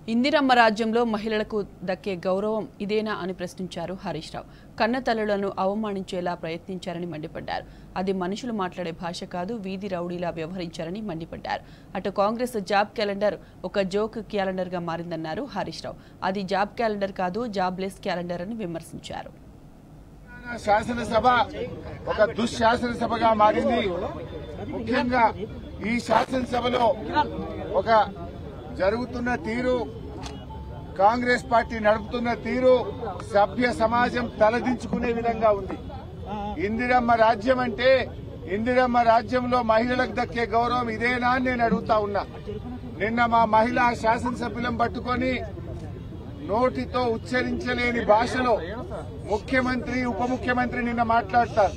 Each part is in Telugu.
ఇందిరమ్మ రాజ్యంలో మహిళలకు దక్కే గౌరవం ఇదేనా అని ప్రశ్నించారు హరీష్ రావు. కన్నతల్లులను అవమానించేలా ప్రయత్నించారని మండిపడ్డారు. అది మనుషులు మాట్లాడే భాష కాదు, వీధి రౌడీలా వ్యవహరించారని మండిపడ్డారు. అటు కాంగ్రెస్ జాబ్ క్యాలెండర్ ఒక జోక్ క్యాలెండర్ గా మారిందన్నారు హరీష్ రావు. అది జాబ్ క్యాలెండర్ కాదు, జాబ్లెస్ క్యాలెండర్ అని విమర్శించారు. శాసనసభ ఒక దుశ్శాసనసభగా మారింది. ముఖ్యంగా ఈ శాసనసభలో ఒక జరుగుతున్న తీరు, కాంగ్రెస్ పార్టీ నడుపుతున్న తీరు సభ్య సమాజం తలదించుకునే విధంగా ఉంది. ఇందిరమ్మ రాజ్యం అంటే ఇందిరమ్మ రాజ్యంలో మహిళలకు దక్కే గౌరవం ఇదేనా అని నేను అడుగుతా ఉన్నా. నిన్న మా మహిళా శాసనసభ్యులను పట్టుకొని నోటితో ఉచ్చరించలేని భాషలో ముఖ్యమంత్రి ఉప ముఖ్యమంత్రి నిన్న మాట్లాడతారు.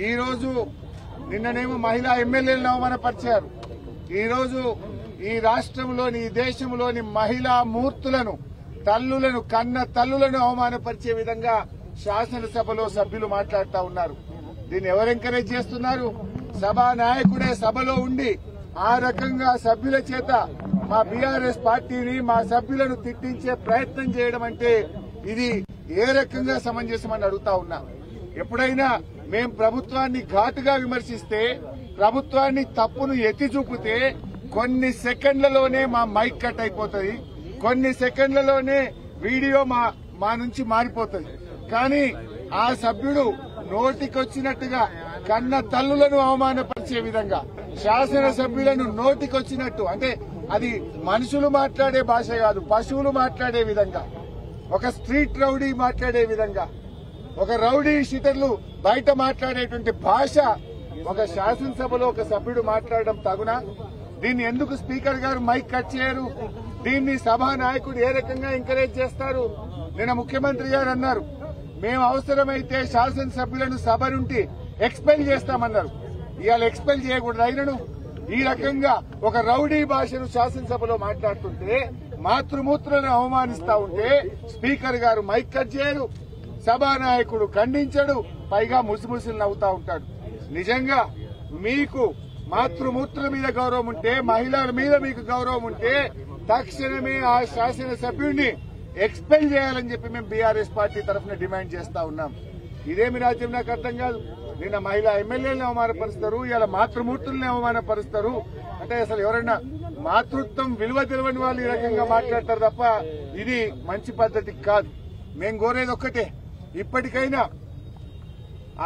ఈ రోజు నిన్ననేమో మహిళా ఎమ్మెల్యేలను అవమానపరిచారు. ఈ రోజు ఈ రాష్ట్రంలోని ఈ దేశంలోని మహిళా మూర్తులను, తల్లులను, కన్న తల్లులను అవమానపరిచే విధంగా శాసనసభలో సభ్యులు మాట్లాడుతూ ఉన్నారు. దీన్ని ఎవరు ఎంకరేజ్ చేస్తున్నారు? సభా నాయకుడే సభలో ఉండి ఆ రకంగా సభ్యుల చేత మా బీఆర్ఎస్ పార్టీని, మా సభ్యులను తిట్టించే ప్రయత్నం చేయడం అంటే ఇది ఏ రకంగా సమంజసమని అడుగుతా ఉన్నా. ఎప్పుడైనా మేం ప్రభుత్వాన్ని ఘాటుగా విమర్శిస్తే, ప్రభుత్వాన్ని తప్పును ఎత్తి చూపితే కొన్ని సెకండ్లలోనే మా మైక్ కట్ అయిపోతుంది, కొన్ని సెకండ్లలోనే వీడియో మా నుంచి మారిపోతుంది. కానీ ఆ సభ్యుడు నోటికొచ్చినట్టుగా కన్న తల్లులను అవమానపరిచే విధంగా, శాసనసభ్యులను నోటికొచ్చినట్టు, అంటే అది మనుషులు మాట్లాడే భాష కాదు, పశువులు మాట్లాడే విధంగా, ఒక స్ట్రీట్ రౌడీ మాట్లాడే విధంగా, ఒక రౌడీ షీటర్లు బయట మాట్లాడేటువంటి భాష ఒక శాసనసభలో ఒక సభ్యుడు మాట్లాడడం తగునా? దీన్ని ఎందుకు స్పీకర్ గారు మైక్ కట్ చేయరు? దీన్ని సభా నాయకుడు ఏ రకంగా ఎంకరేజ్ చేస్తారు? నిన్న ముఖ్యమంత్రి గారు అన్నారు, మేము అవసరమైతే శాసనసభ్యులను సభ నుండి ఎక్స్పెల్ చేస్తామన్నారు. ఇవాళ ఎక్స్పెల్ చేయకూడదు అయినను. ఈ రకంగా ఒక రౌడీ భాషను శాసనసభలో మాట్లాడుతుంటే, మాతృమూర్తులను అవమానిస్తా ఉంటే స్పీకర్ గారు మైక్ కట్ చేయరు, సభా నాయకుడు ఖండించడు, పైగా ముసిముసిలు నవ్వుతా ఉంటాడు. నిజంగా మీకు మాతృమూర్తుల మీద గౌరవం ఉంటే, మహిళల మీద మీకు గౌరవం ఉంటే తక్షణమే ఆ శాసనసభ్యుడిని ఎక్స్పెల్ చేయాలని చెప్పి మేము బీఆర్ఎస్ పార్టీ తరఫున డిమాండ్ చేస్తా ఉన్నాం. ఇదేమి రాజ్యం నాకు అర్థం కాదు. నిన్న మహిళా ఎమ్మెల్యేలను అవమానపరుస్తారు, ఇలా మాతృమూర్తుల్ని అవమానపరుస్తారు. అంటే అసలు ఎవరైనా మాతృత్వం విలువ తెలియని వాళ్ళు ఈ రకంగా మాట్లాడతారు తప్ప ఇది మంచి పద్ధతి కాదు. మేము కోరేది ఒక్కటే, ఇప్పటికైనా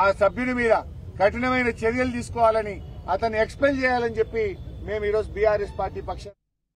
ఆ సభ్యుని మీద కఠినమైన చర్యలు తీసుకోవాలని, అతన్ని ఎక్స్పెల్ చేయాలని చెప్పి మేము ఈరోజు బీఆర్ఎస్ పార్టీ పక్షాన